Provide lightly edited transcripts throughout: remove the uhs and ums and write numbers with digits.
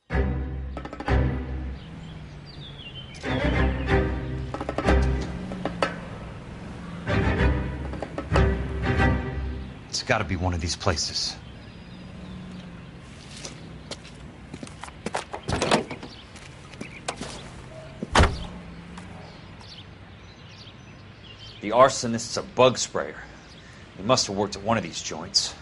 It's gotta be one of these places. The arsonist's a bug sprayer. He must have worked at one of these joints.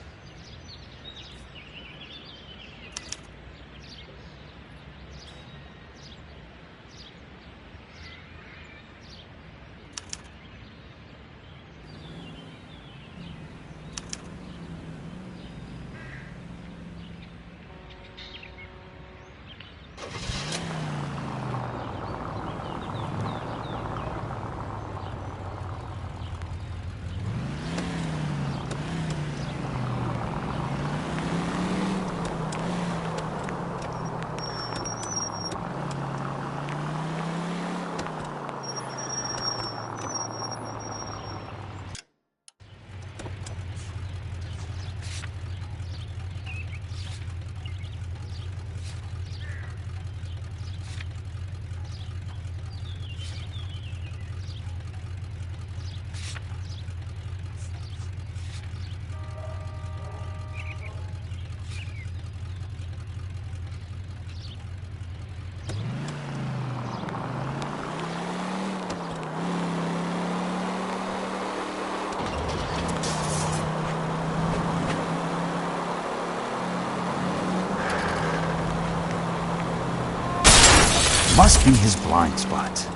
Must be his blind spot.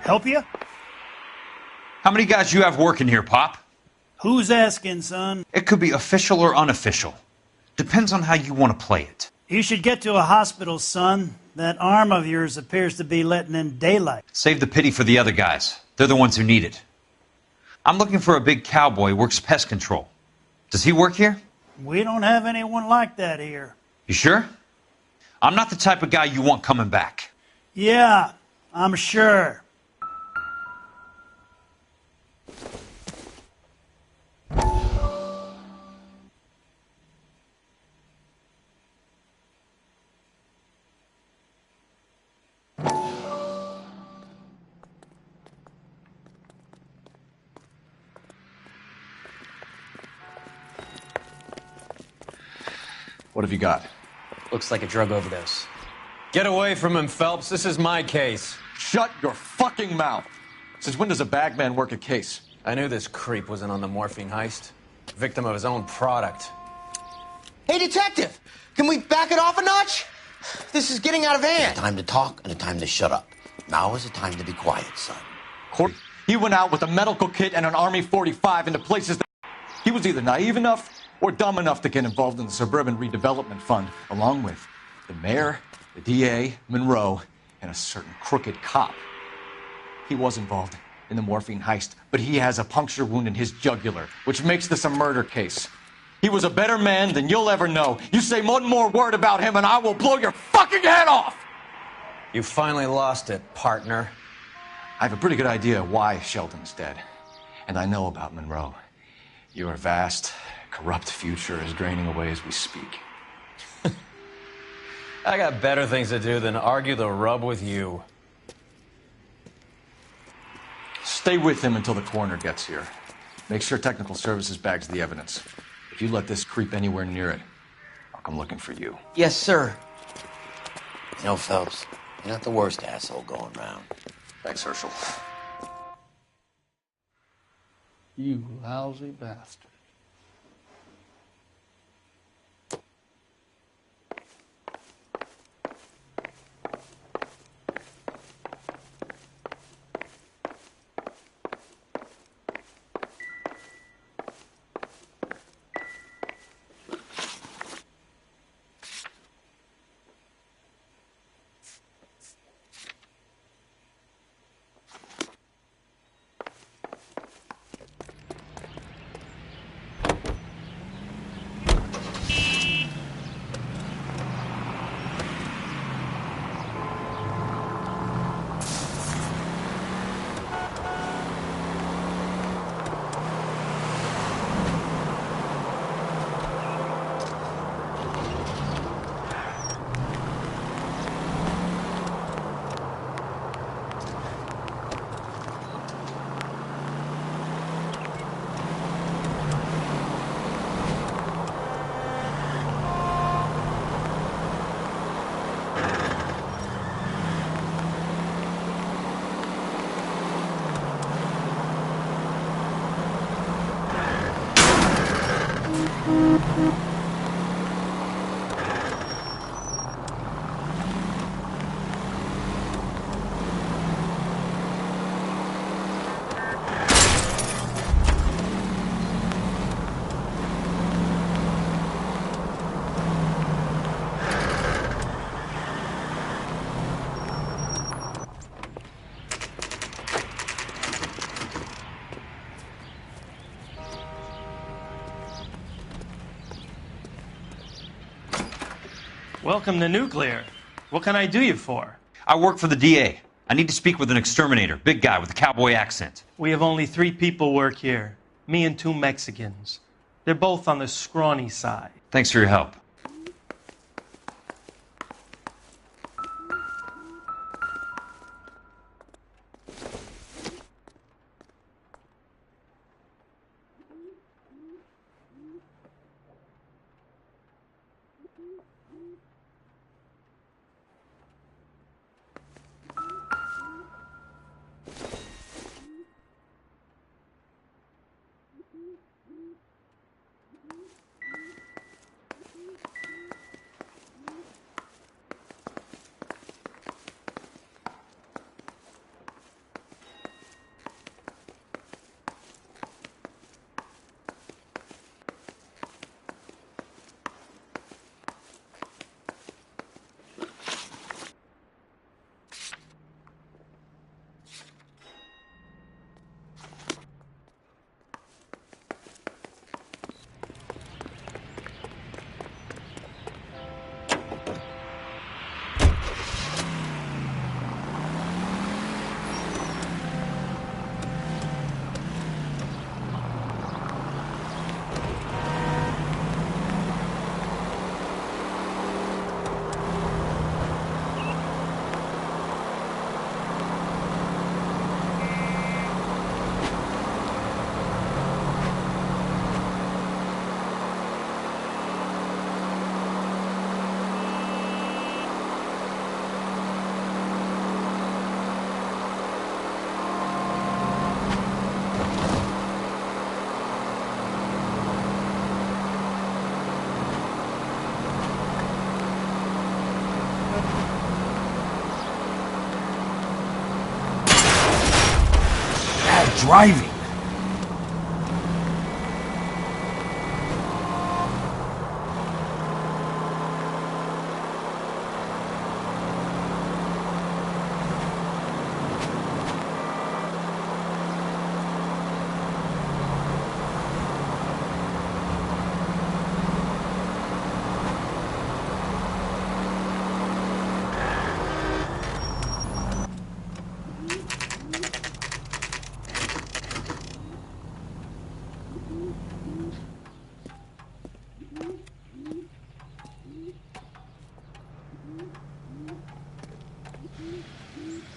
Help you? How many guys you have working here, Pop? Who's asking, son? It could be official or unofficial. Depends on how you want to play it. You should get to a hospital, son. That arm of yours appears to be letting in daylight. Save the pity for the other guys. They're the ones who need it. I'm looking for a big cowboy who works pest control. Does he work here? We don't have anyone like that here. You sure? I'm not the type of guy you want coming back. Yeah, I'm sure. What have you got? Looks like a drug overdose. Get away from him, Phelps. This is my case. Shut your fucking mouth! Since when does a bagman work a case? I knew this creep wasn't on the morphine heist. Victim of his own product. Hey, detective! Can we back it off a notch? This is getting out of hand. Time to talk and a time to shut up. Now is the time to be quiet, son. He went out with a medical kit and an Army 45 into places that... He was either naive enough or dumb enough to get involved in the Suburban Redevelopment Fund, along with the mayor, the DA, Monroe, and a certain crooked cop. He was involved in the morphine heist, but he has a puncture wound in his jugular, which makes this a murder case. He was a better man than you'll ever know. You say one more word about him and I will blow your fucking head off! You finally lost it, partner. I have a pretty good idea why Sheldon's dead. And I know about Monroe. Your vast, corrupt future is draining away as we speak. I got better things to do than argue the rub with you. Stay with him until the coroner gets here. Make sure technical services bags the evidence. If you let this creep anywhere near it, I'll come looking for you. Yes, sir. You know, Phelps, you're not the worst asshole going round. Thanks, Herschel. You lousy bastard. Welcome to Nuclear. What can I do you for? I work for the DA. I need to speak with an exterminator, big guy with a cowboy accent. We have only 3 people work here. Me and 2 Mexicans. They're both on the scrawny side. Thanks for your help. Driving.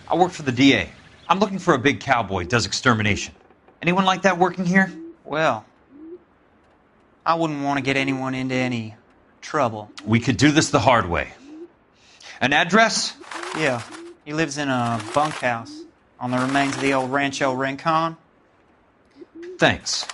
I work for the DA. I'm looking for a big cowboy, does extermination. Anyone like that working here? Well, I wouldn't want to get anyone into any trouble. We could do this the hard way. An address? Yeah, he lives in a bunkhouse on the remains of the old Rancho Rincon. Thanks.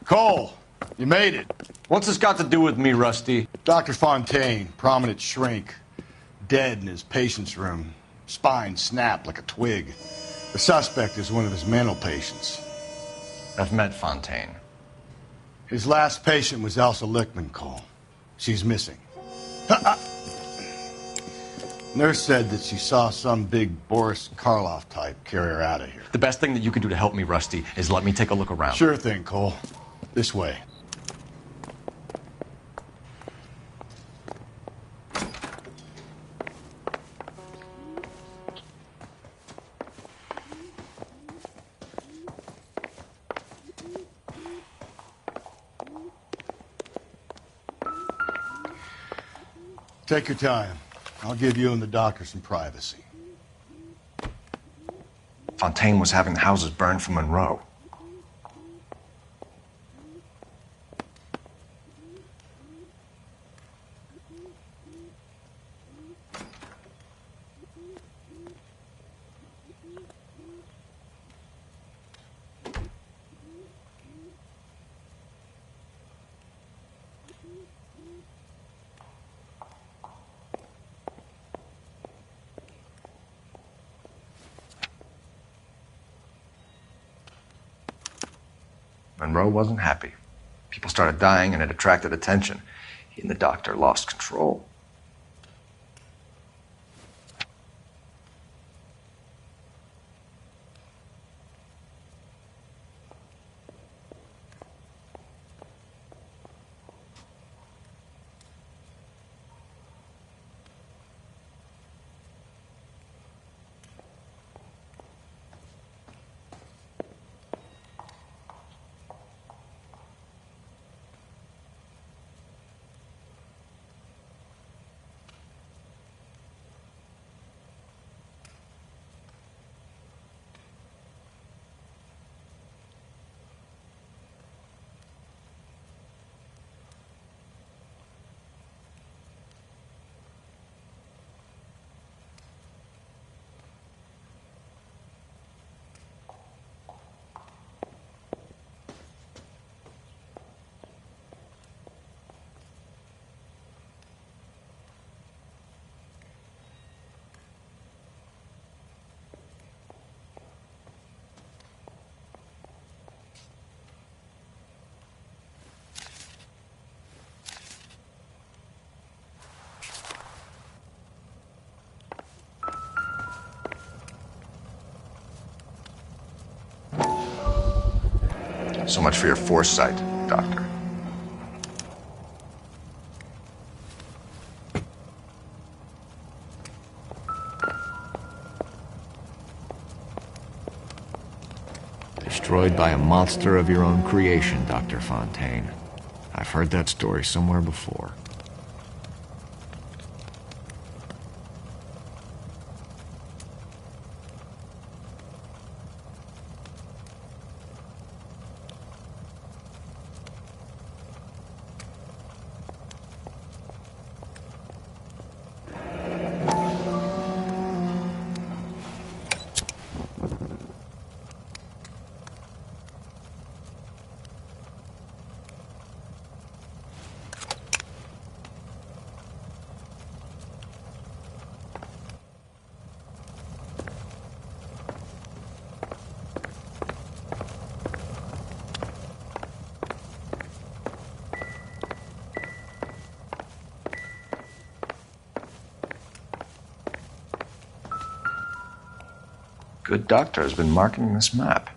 Cole, you made it. What's this got to do with me, Rusty? Dr. Fontaine, prominent shrink, dead in his patient's room. Spine snapped like a twig. The suspect is one of his mental patients. I've met Fontaine. His last patient was Elsa Lichtman, Cole. She's missing. Nurse said that she saw some big Boris Karloff type carry her out of here. The best thing that you can do to help me, Rusty, is let me take a look around. Sure thing, Cole. This way. Take your time. I'll give you and the doctor some privacy. Fontaine was having the houses burned for Monroe. Monroe wasn't happy. People started dying and it attracted attention. He and the doctor lost control. So much for your foresight, Doctor. Destroyed by a monster of your own creation, Dr. Fontaine. I've heard that story somewhere before. Good doctor has been marking this map.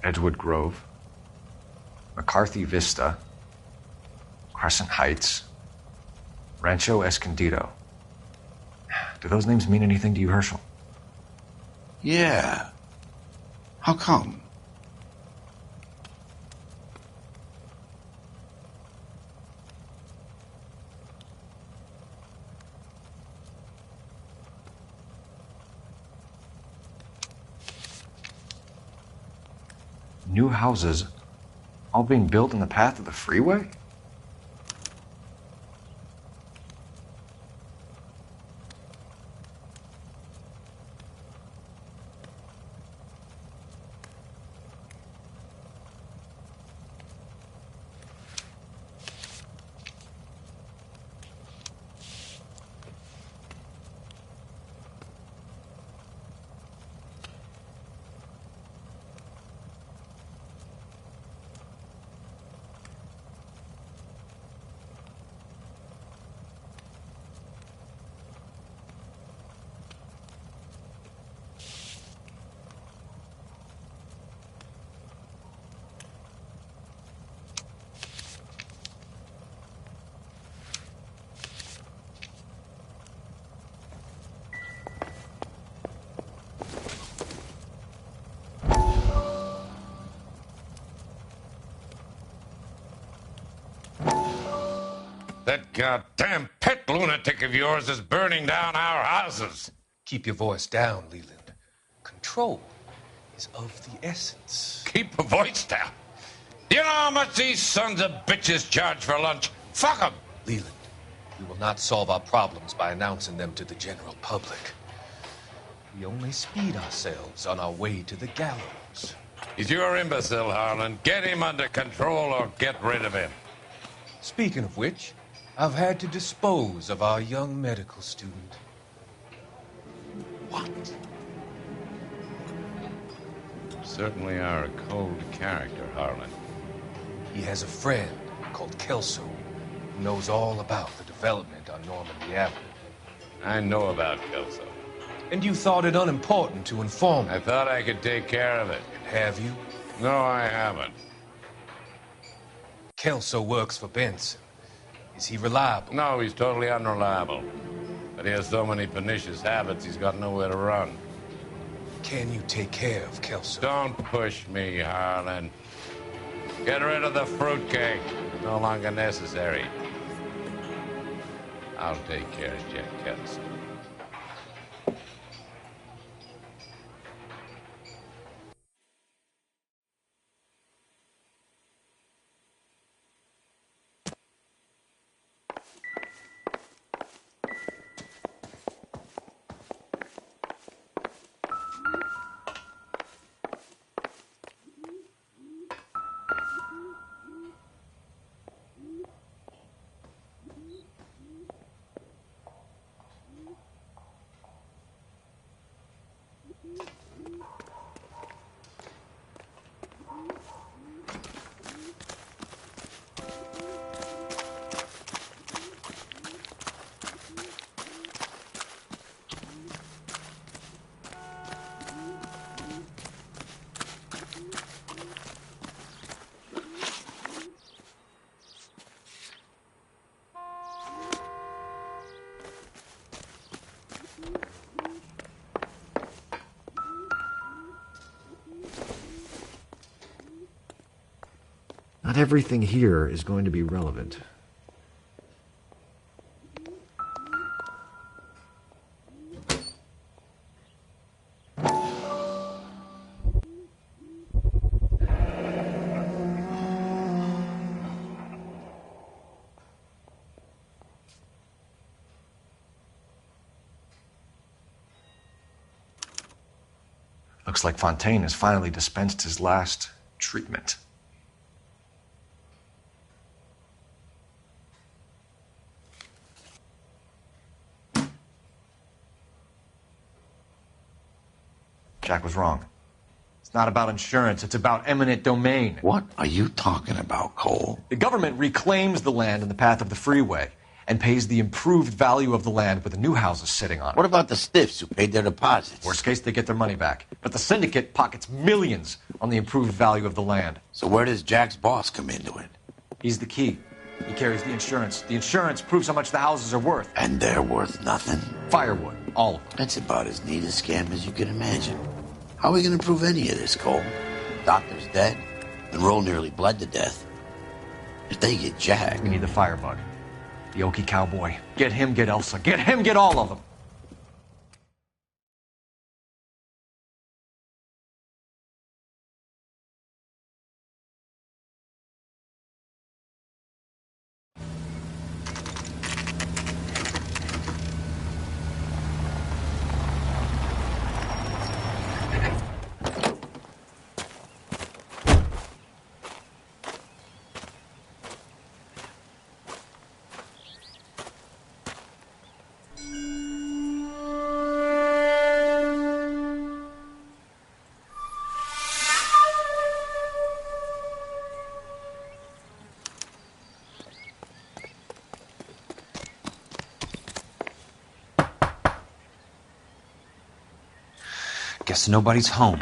Edgewood Grove, McCarthy Vista, Crescent Heights, Rancho Escondido. Do those names mean anything to you, Herschel? Yeah. How come? New houses all being built in the path of the freeway? That goddamn pet lunatic of yours is burning down our houses. Keep your voice down, Leland. Control is of the essence. Keep your voice down? Do you know how much these sons of bitches charge for lunch? Fuck them. Leland, we will not solve our problems by announcing them to the general public. We only speed ourselves on our way to the gallows. He's your imbecile, Harlan. Get him under control or get rid of him. Speaking of which, I've had to dispose of our young medical student. What? You certainly are a cold character, Harlan. He has a friend called Kelso who knows all about the development on Normandy Avenue. I know about Kelso. And you thought it unimportant to inform me. I thought I could take care of it. And have you? No, I haven't. Kelso works for Benson. Is he reliable? No, he's totally unreliable. But he has so many pernicious habits, he's got nowhere to run. Can you take care of Kelso? Don't push me, Harlan. Get rid of the fruitcake. It's no longer necessary. I'll take care of Jack Kelso. Not everything here is going to be relevant. Looks like Fontaine has finally dispensed his last treatment. Jack was wrong. It's not about insurance, it's about eminent domain. What are you talking about, Cole? The government reclaims the land in the path of the freeway. and pays the improved value of the land with the new houses sitting on it. What about the stiffs who paid their deposits? Worst case, they get their money back. But the syndicate pockets millions on the improved value of the land. So where does Jack's boss come into it? He's the key. He carries the insurance. The insurance proves how much the houses are worth. And they're worth nothing? Firewood, all of them. That's about as neat a scam as you can imagine. How are we going to prove any of this, Cole? Doctor's dead. Monroe nearly bled to death. If they get Jack... We need the firebug. The Okie cowboy. Get him, get Elsa. Get him, get all of them. Guess nobody's home.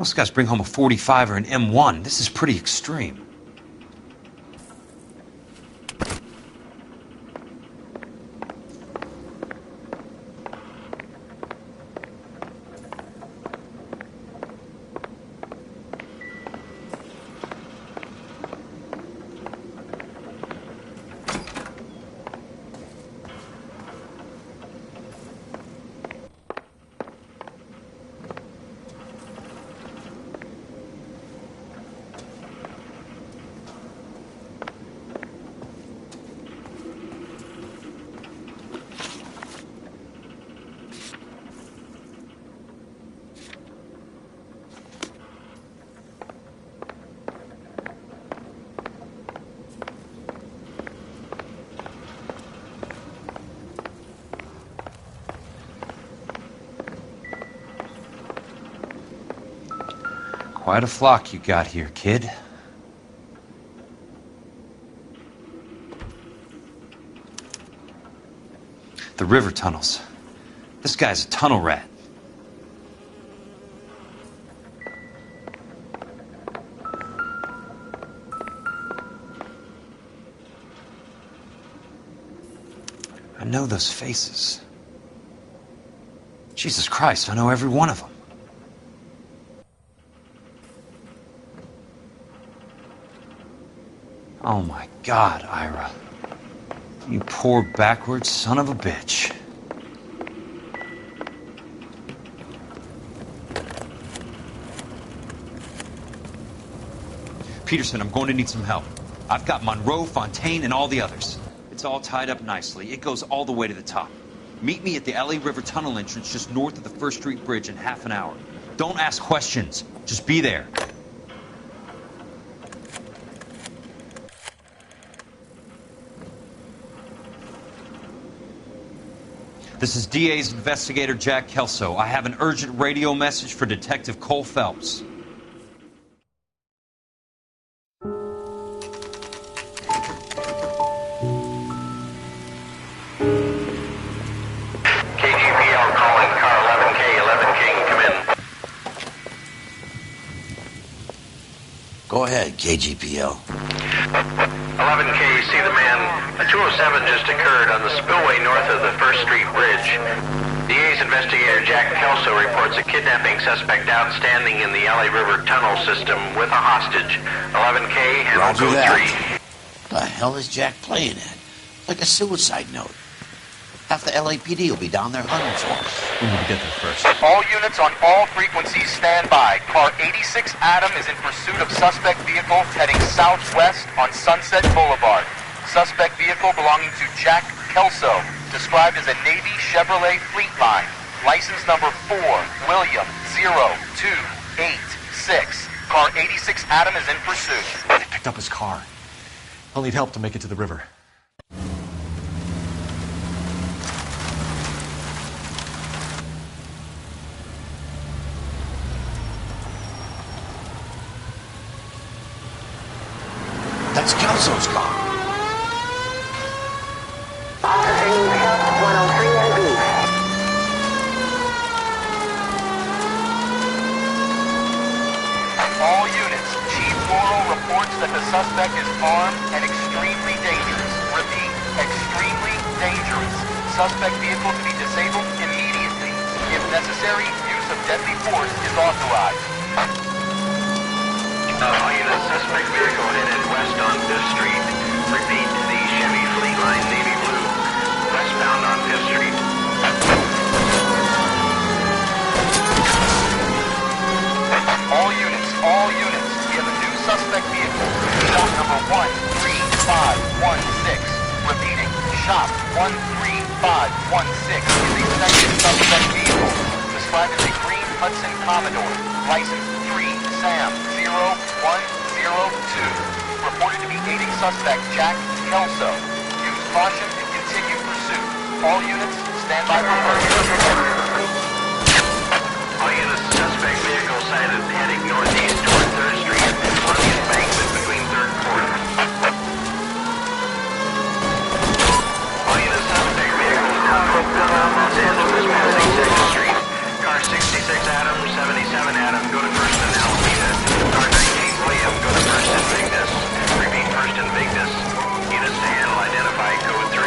Most guys bring home a 45 or an M1. This is pretty extreme. Quite a flock you got here, kid. The river tunnels. This guy's a tunnel rat. I know those faces. Jesus Christ, I know every one of them. Oh my God, Ira. You poor backwards son of a bitch. Peterson, I'm going to need some help. I've got Monroe, Fontaine, and all the others. It's all tied up nicely. It goes all the way to the top. Meet me at the LA River Tunnel entrance just north of the First Street Bridge in half an hour. Don't ask questions. Just be there. This is DA's investigator Jack Kelso. I have an urgent radio message for Detective Cole Phelps. Go ahead, KGPL. 11K, see the man. A 207 just occurred on the spillway north of the First Street Bridge. DA's investigator Jack Kelso reports a kidnapping suspect outstanding in the LA River tunnel system with a hostage. 11K, handle Roger code that. 3. What the hell is Jack playing at? Like a suicide note. Half the LAPD will be down there hunting for us. We need to get there first. All units on all frequencies stand by. Car 86 Adam is in pursuit of suspect vehicle heading southwest on Sunset Boulevard. Suspect vehicle belonging to Jack Kelso, described as a Navy Chevrolet Fleetline. License number 4, William 0286. Car 86 Adam is in pursuit. They picked up his car. I'll need help to make it to the river. That's Kelso's car. All units, Chief Laurel reports that the suspect is armed and extremely dangerous. Repeat, extremely dangerous. Suspect vehicle to be disabled immediately. If necessary, use of deadly force is authorized. All units, suspect vehicle headed west on 5th Street. Repeat, the Chevy Fleetline Navy Blue. Westbound on 5th Street. All units, we have a new suspect vehicle. Shop number 13516. Repeating, shop 13516 is a second suspect vehicle. Described as a green Hudson Commodore. License 3 Sam 0102. Reported to be aiding suspect Jack Kelso. Use caution and continue pursuit. All units, stand by for further. All units, suspect vehicle sighted heading northeast toward 3rd Street on the embankment between 3rd and 4th. All units, suspect vehicle is now Los Angeles passing 2nd Street. Car 66 Adam, 77 Adam, go to 1st and Alameda. Car 19 William, go to 1st and Vignes. Repeat, 1st and Vignes. Units to handle, identify code 3.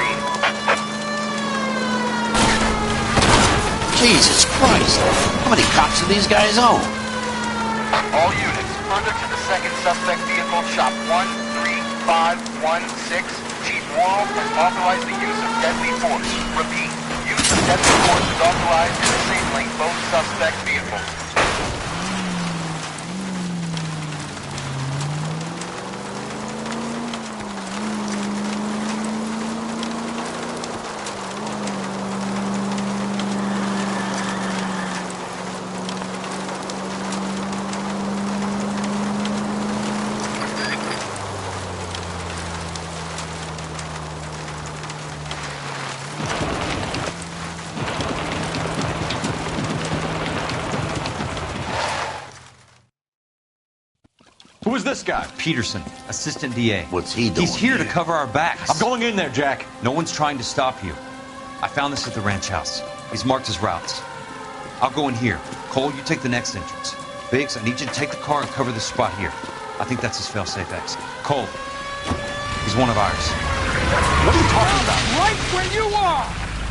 Jesus Christ! How many cops do these guys own? All units, further to the second suspect vehicle, shop 13516. Chief Laurel has authorized the use of deadly force. Repeat, use of deadly force is authorized in disabling both suspect vehicles. Who's this guy? Peterson, assistant DA. What's he doing? He's here to cover our backs. I'm going in there, Jack. No one's trying to stop you. I found this at the ranch house. He's marked his routes. I'll go in here. Cole, you take the next entrance. Biggs, I need you to take the car and cover this spot here. I think that's his fail-safe exit. Cole, he's one of ours. What are you talking about? Right where you are!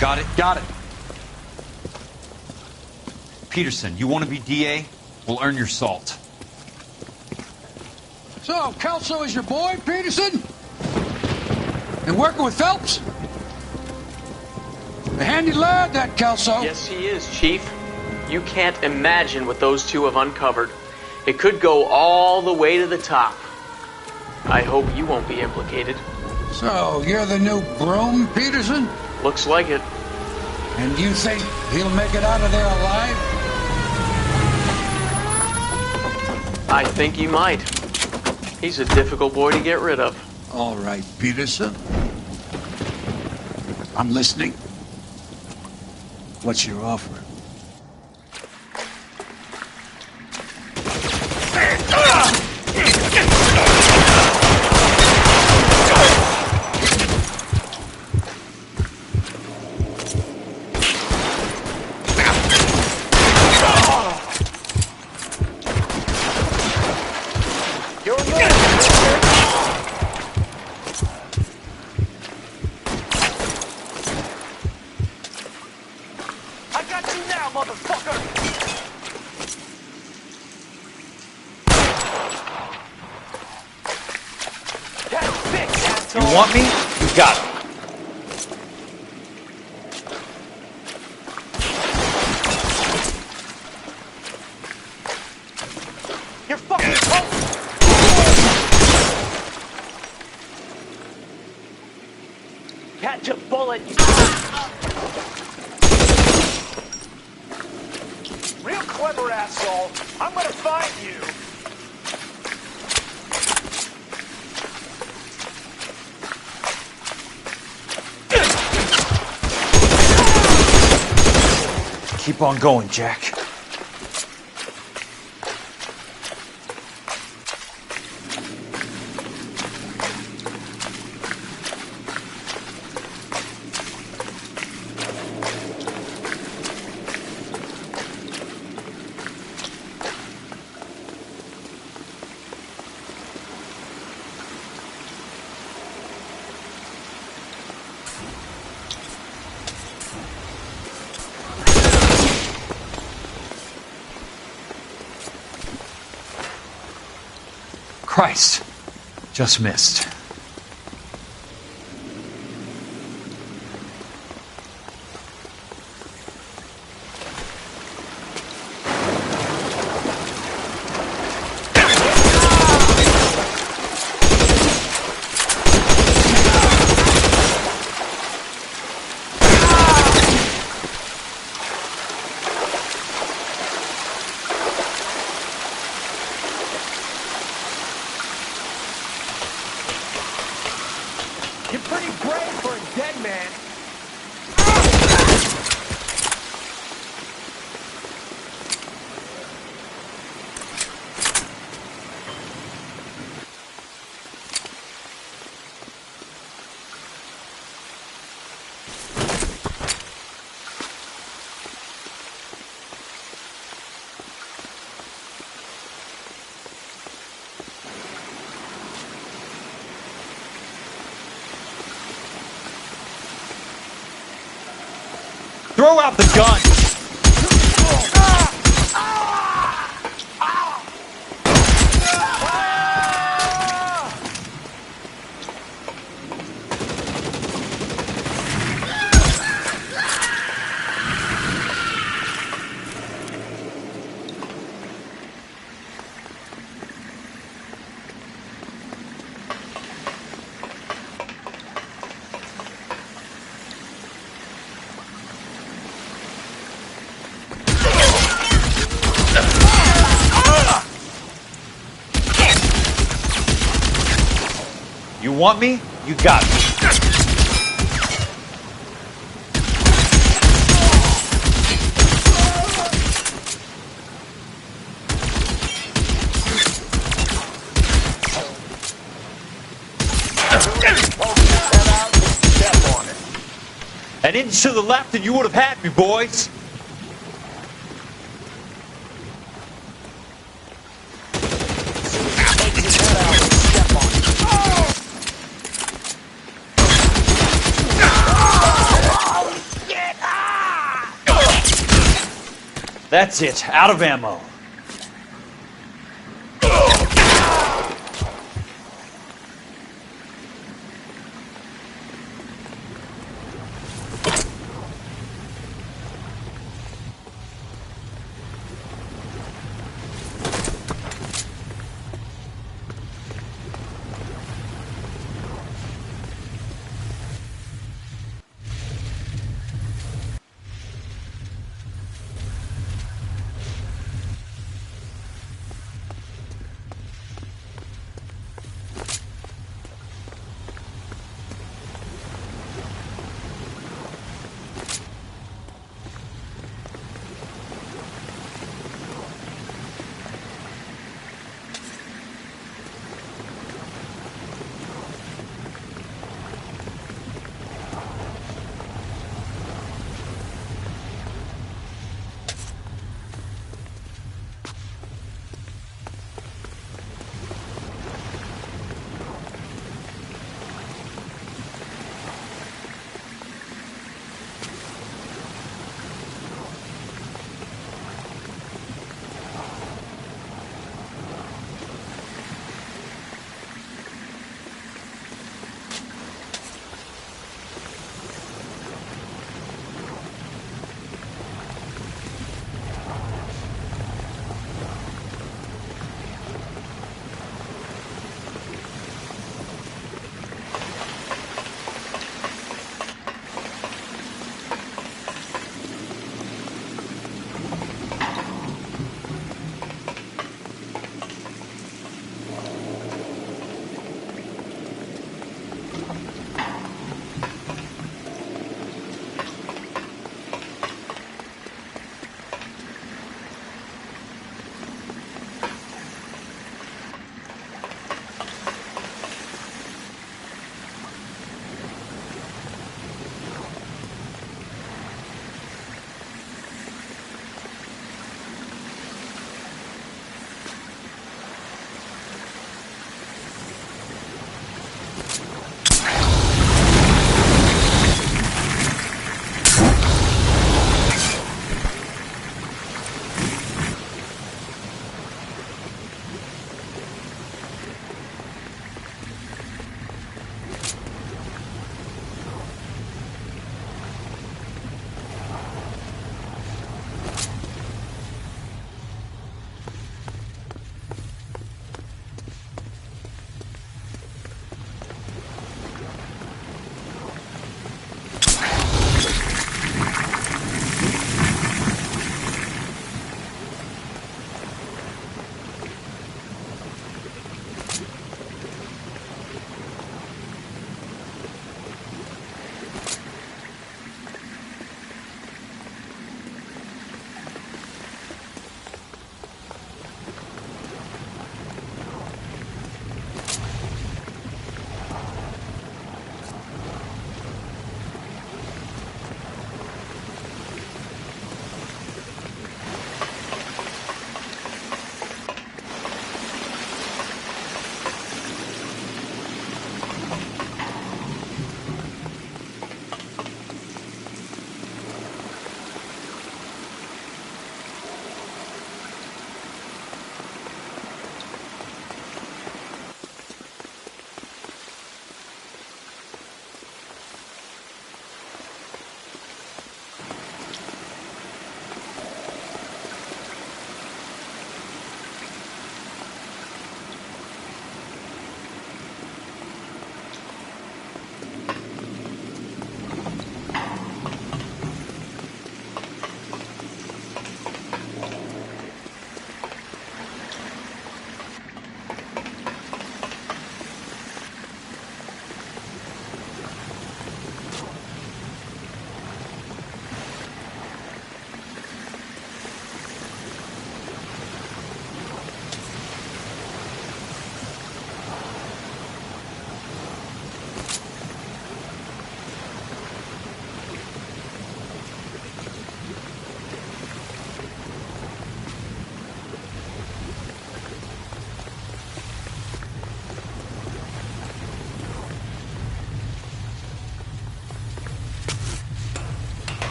Got it? Got it. Peterson, you want to be DA? We'll earn your salt. So, Kelso is your boy, Peterson? And working with Phelps? A handy lad, that Kelso. Yes, he is, Chief. You can't imagine what those two have uncovered. It could go all the way to the top. I hope you won't be implicated. So, you're the new broom, Peterson? Looks like it. And you think he'll make it out of there alive? I think he might. He's a difficult boy to get rid of. All right, Peterson. I'm listening. What's your offer? You want me? You got it. You're fucking close! Catch a bullet, you... Real clever, asshole. I'm gonna find you. Keep on going, Jack. Christ. Just missed. You're pretty brave for a dead man. Throw out the gun! You want me? You got me. An inch to the left and you would have had me, boys. That's it. Out of ammo.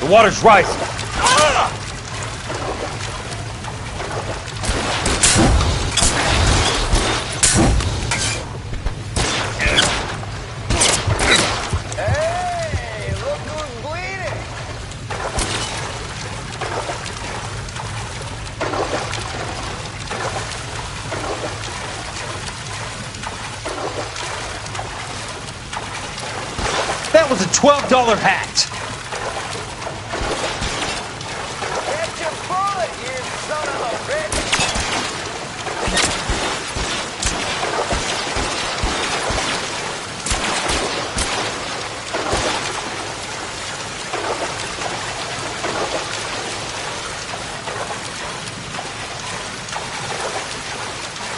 The water's rising. Hey, look who's bleeding. That was a $12 hat. Get your bullet, you son of a bitch.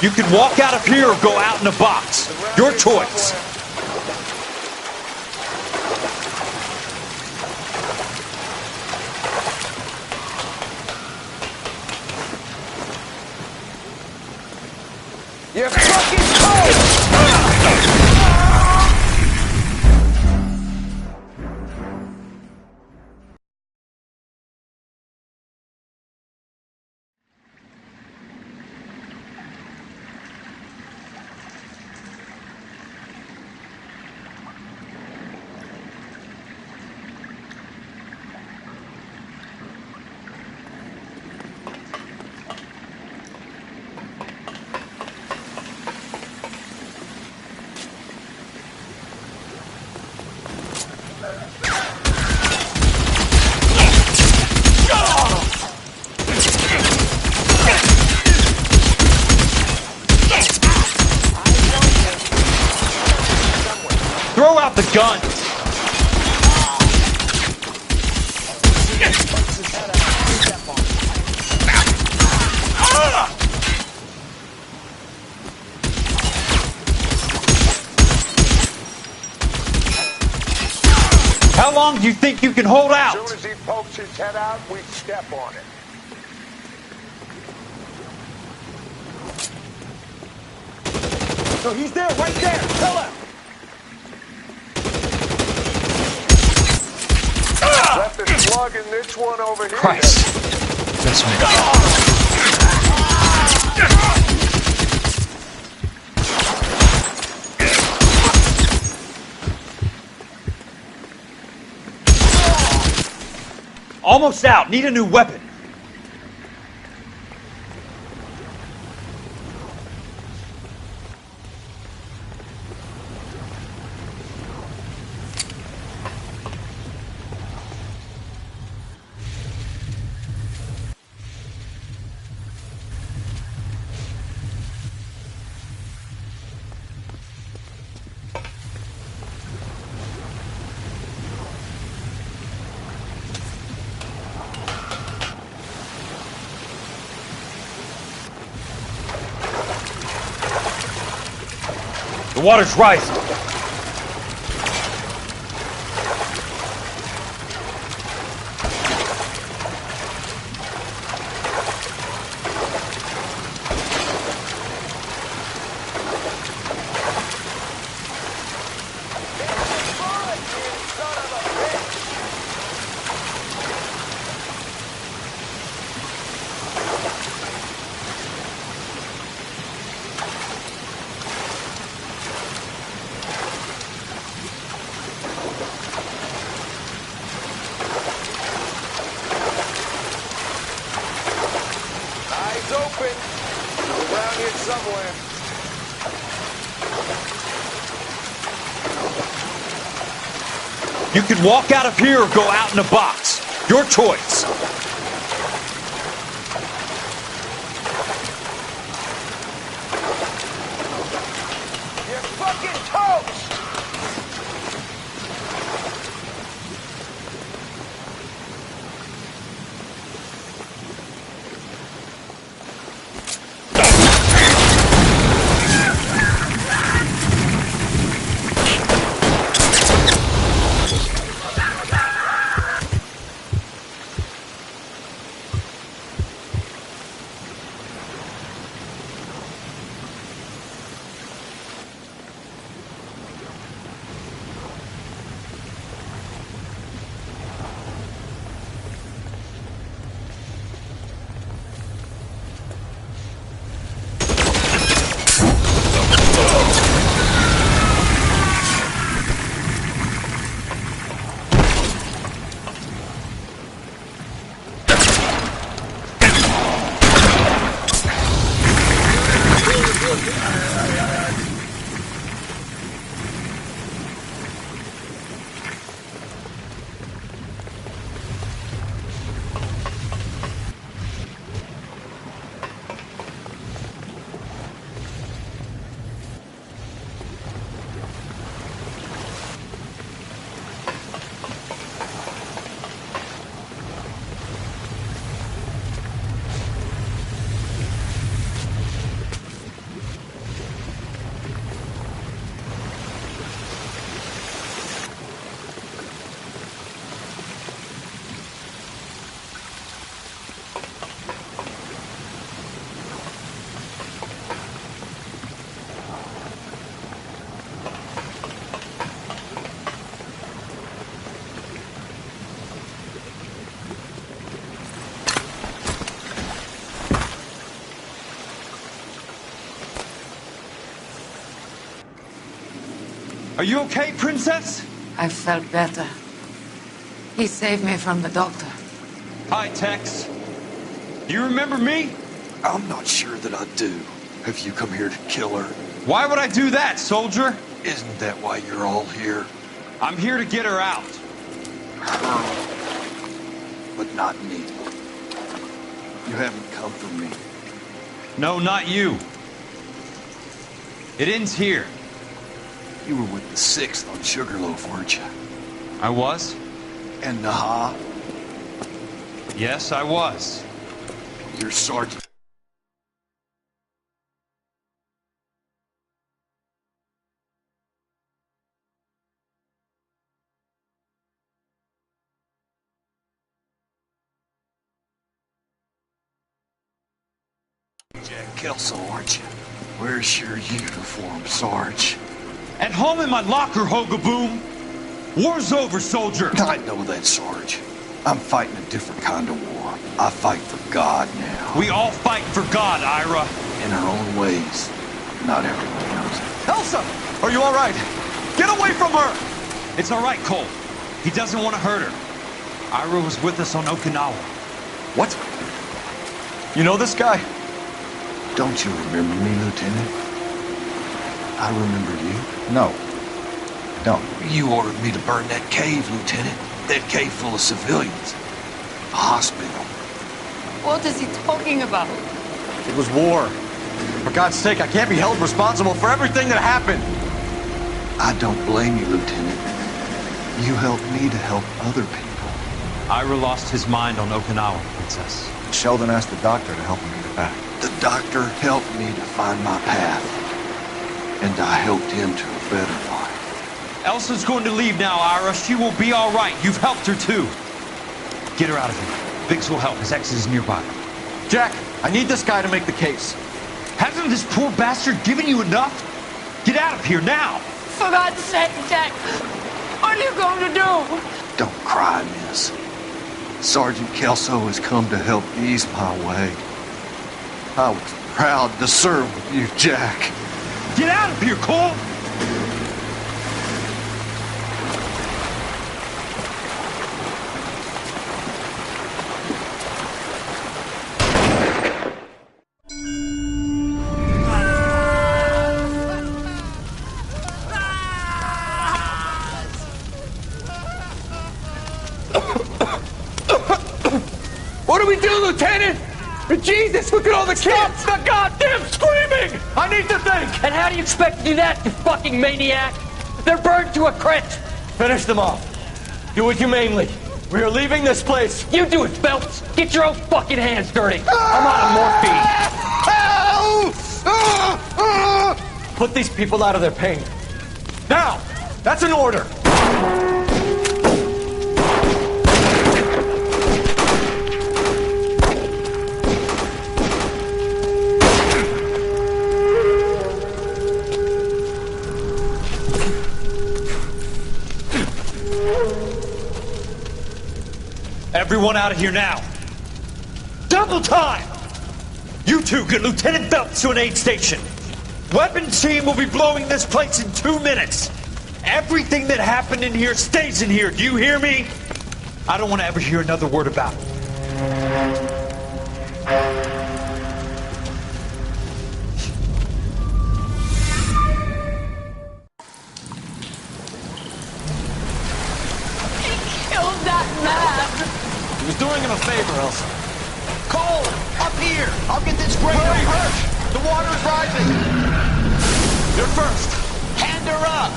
You can walk out of here or go out in a box. Your choice. You're fucking cold! Throw out the gun. How long do you think you can hold out? As soon as he pokes his head out, we step on it. No, he's there, right there. Tell him. Left a slug in this one over here. Christ. That's me. Almost out. Need a new weapon. The water's rising. Open. Around here somewhere. You can walk out of here or go out in a box. Your choice. You're fucking toast! Are you okay, Princess? I felt better. He saved me from the doctor. Hi, Tex. Do you remember me? I'm not sure that I do. Have you come here to kill her? Why would I do that, soldier? Isn't that why you're all here? I'm here to get her out. Her. But not me. You haven't come for me. No, not you. It ends here. You were with the 6th on Sugarloaf, weren't you? I was? And Naha? Yes, I was. You're Sergeant. Jack Kelso, aren't you? Where's your uniform, Sarge? At home in my locker, Hogaboom. War's over, soldier. I know that, Sarge. I'm fighting a different kind of war. I fight for God now. We all fight for God, Ira. In our own ways. Not everyone knows it. Elsa! Are you all right? Get away from her! It's all right, Cole. He doesn't want to hurt her. Ira was with us on Okinawa. What? You know this guy? Don't you remember me, Lieutenant? I remember you. No. I don't. You ordered me to burn that cave, Lieutenant. That cave full of civilians. A hospital. What is he talking about? It was war. For God's sake, I can't be held responsible for everything that happened. I don't blame you, Lieutenant. You helped me to help other people. Ira lost his mind on Okinawa, Princess. Sheldon asked the doctor to help him get it back. The doctor helped me to find my path. And I helped him to a better life. Elsa's going to leave now, Ira. She will be all right. You've helped her, too. Get her out of here. Biggs will help. His exit is nearby. Jack, I need this guy to make the case. Hasn't this poor bastard given you enough? Get out of here now! For God's sake, Jack! What are you going to do? Don't cry, miss. Sergeant Kelso has come to help ease my way. I was proud to serve with you, Jack. Get out of here, Cole! What do we do, Lieutenant? Jesus, look at all the kids! Stop the goddamn screaming! I need to think! And how do you expect to do that, you fucking maniac? They're burned to a crisp! Finish them off. Do it humanely. We are leaving this place. You do it, Phelps! Get your own fucking hands dirty! I'm out of morphine! Put these people out of their pain. Now! That's an order! Everyone out of here now. Double time! You two get Lieutenant Phelps to an aid station. Weapons team will be blowing this place in 2 minutes. Everything that happened in here stays in here. Do you hear me? I don't want to ever hear another word about it. He was doing him a favor, Elsa. Cole, up here! I'll get this grader hurt! The water's rising! You're first! Hand her up!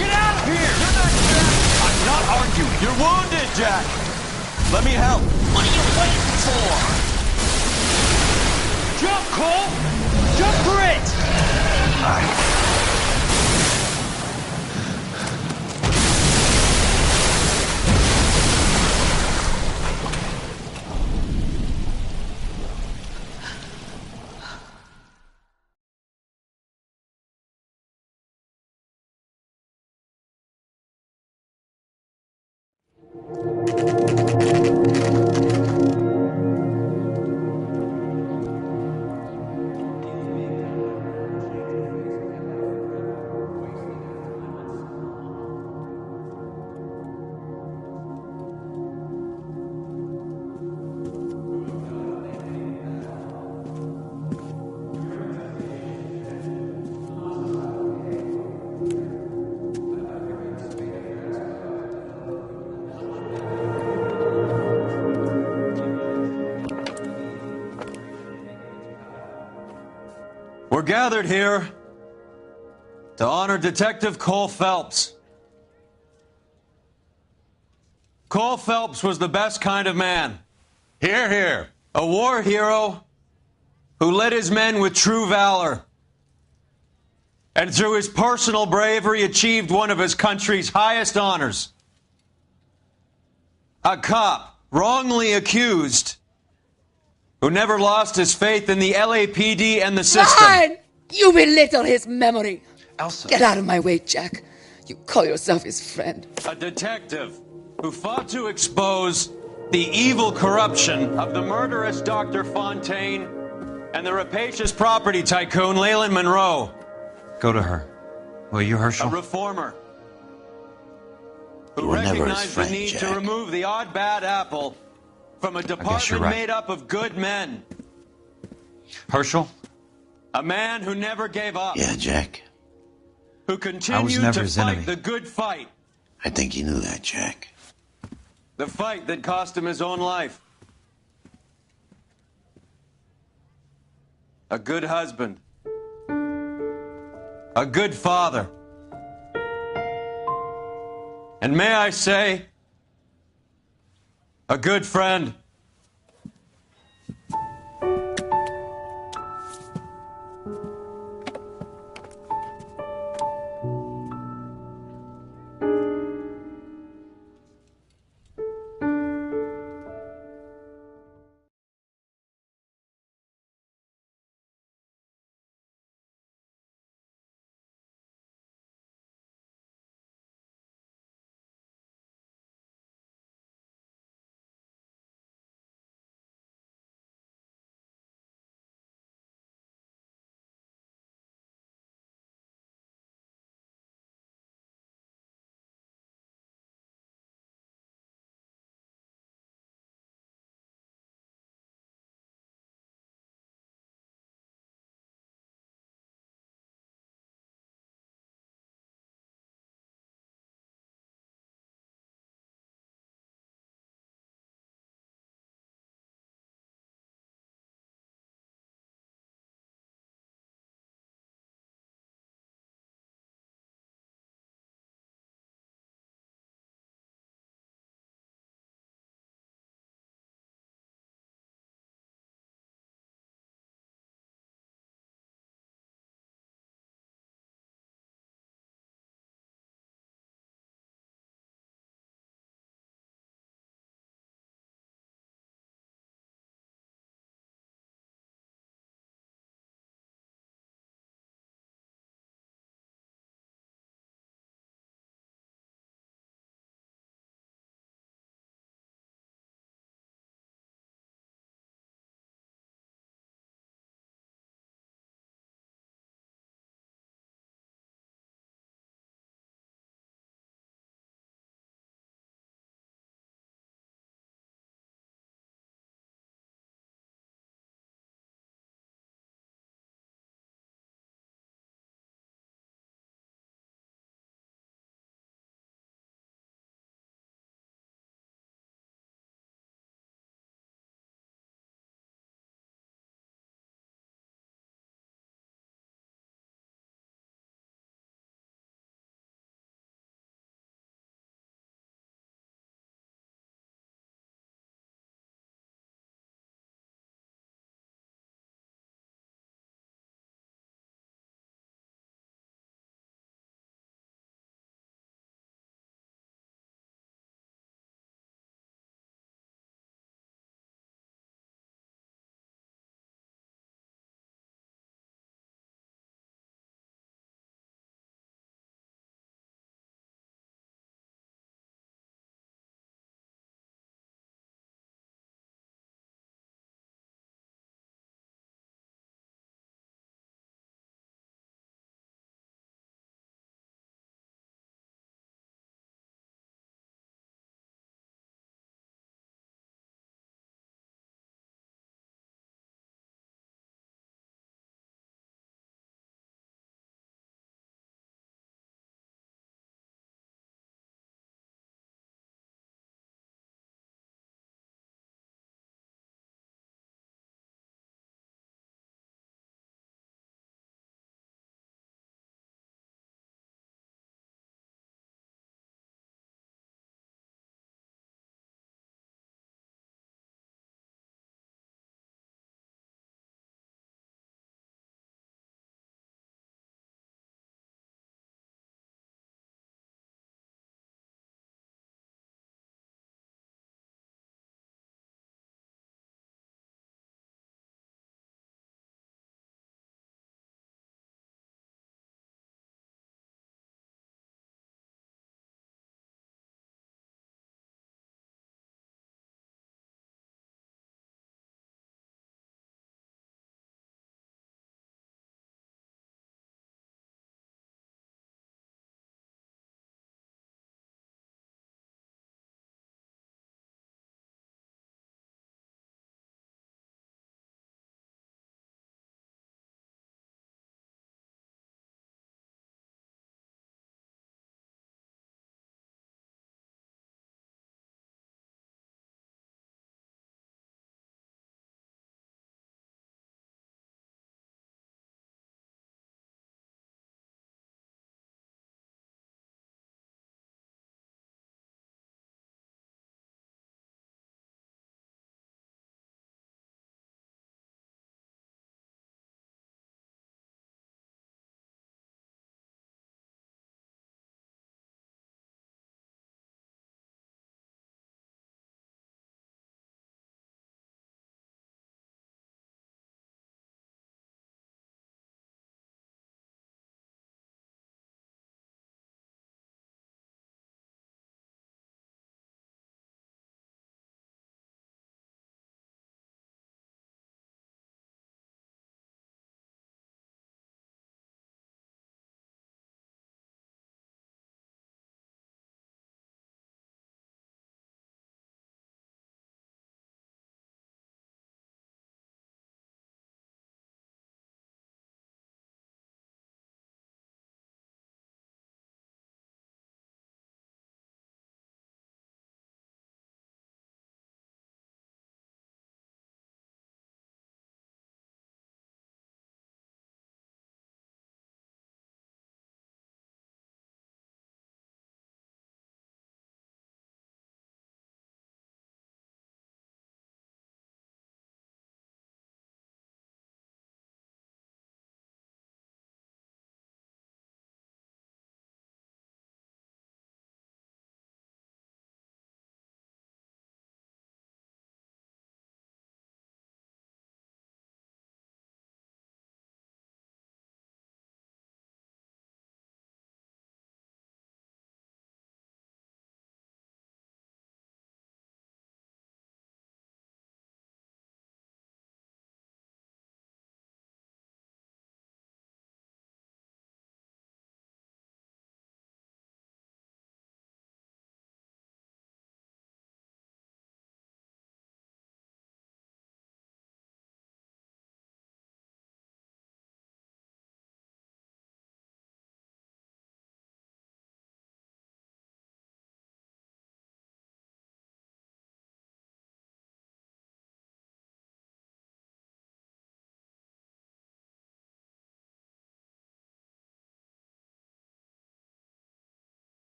Get out of here! You're not Jack! I'm not arguing. You're wounded, Jack! Let me help. What are you waiting for? Jump, Cole! Jump for it! gathered here to honor Detective Cole Phelps. Cole Phelps was the best kind of man. Hear, hear. A war hero who led his men with true valor. And through his personal bravery achieved one of his country's highest honors. A cop wrongly accused who never lost his faith in the LAPD and the system. Fine! You belittle his memory. Elsa. Get out of my way, Jack. You call yourself his friend. A detective who fought to expose the evil corruption of the murderous Dr. Fontaine and the rapacious property tycoon Leyland Monroe. Go to her. Will you, Herschel? A reformer who You were never his recognized friend, the need Jack. to remove the odd bad apple from a department right. made up of good men. Herschel? A man who never gave up. Yeah, Jack. Who I was continued never to his fight enemy. the good fight. I think you knew that, Jack. The fight that cost him his own life. A good husband. A good father. And may I say, a good friend.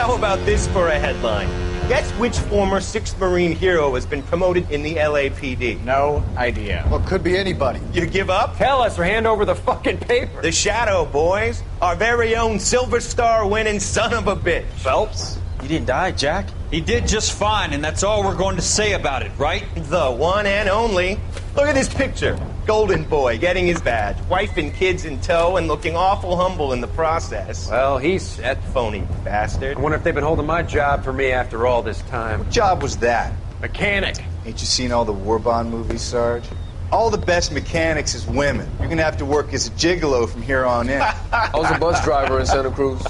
How about this for a headline? Guess which former 6th Marine hero has been promoted in the LAPD? No idea. Well, could be anybody. You give up? Tell us or hand over the fucking paper. The Shadow, boys. Our very own Silver Star winning son of a bitch. Phelps? He didn't die, Jack. He did just fine, and that's all we're going to say about it, right? The one and only. Look at this picture. Golden boy getting his badge, wife and kids in tow, and looking awful humble in the process. Well, he's set. Phony bastard. I wonder if they've been holding my job for me after all this time. What job was that? Mechanic. Ain't you seen all the war bond movies, Sarge? All the best mechanics is women. You're gonna have to work as a gigolo from here on in. I was a bus driver in Santa Cruz.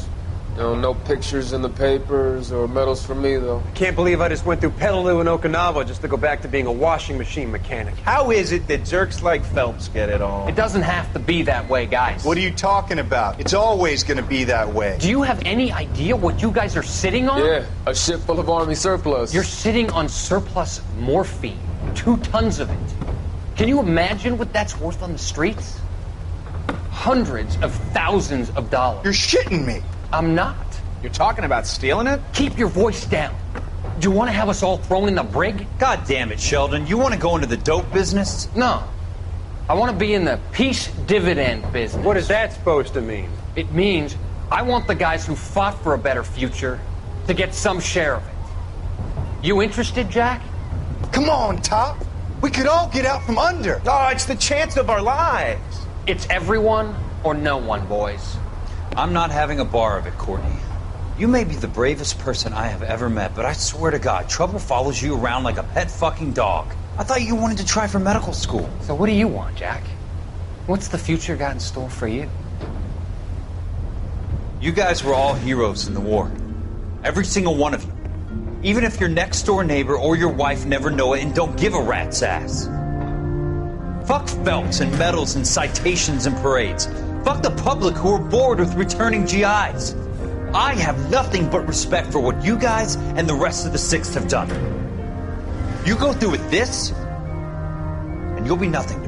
You know, no pictures in the papers or medals for me, though. I can't believe I just went through Petaloo and Okinawa just to go back to being a washing machine mechanic. How is it that jerks like Phelps get it all? It doesn't have to be that way, guys. What are you talking about? It's always gonna be that way. Do you have any idea what you guys are sitting on? Yeah, a ship full of Army surplus. You're sitting on surplus morphine. 2 tons of it. Can you imagine what that's worth on the streets? Hundreds of thousands of dollars. You're shitting me. I'm not. You're talking about stealing it? Keep your voice down. Do you want to have us all thrown in the brig? God damn it, Sheldon. You want to go into the dope business? No. I want to be in the peace dividend business. What is that supposed to mean? It means I want the guys who fought for a better future to get some share of it. You interested, Jack? Come on, Top. We could all get out from under. Oh, it's the chance of our lives. It's everyone or no one, boys. I'm not having a bar of it, Courtney. You may be the bravest person I have ever met, but I swear to God, trouble follows you around like a pet fucking dog. I thought you wanted to try for medical school. So what do you want, Jack? What's the future got in store for you? You guys were all heroes in the war. Every single one of you. Even if your next door neighbor or your wife never know it and don't give a rat's ass. Fuck Phelps and medals and citations and parades. Fuck the public who are bored with returning GIs. I have nothing but respect for what you guys and the rest of the 6th have done. You go through with this, and you'll be nothing to me.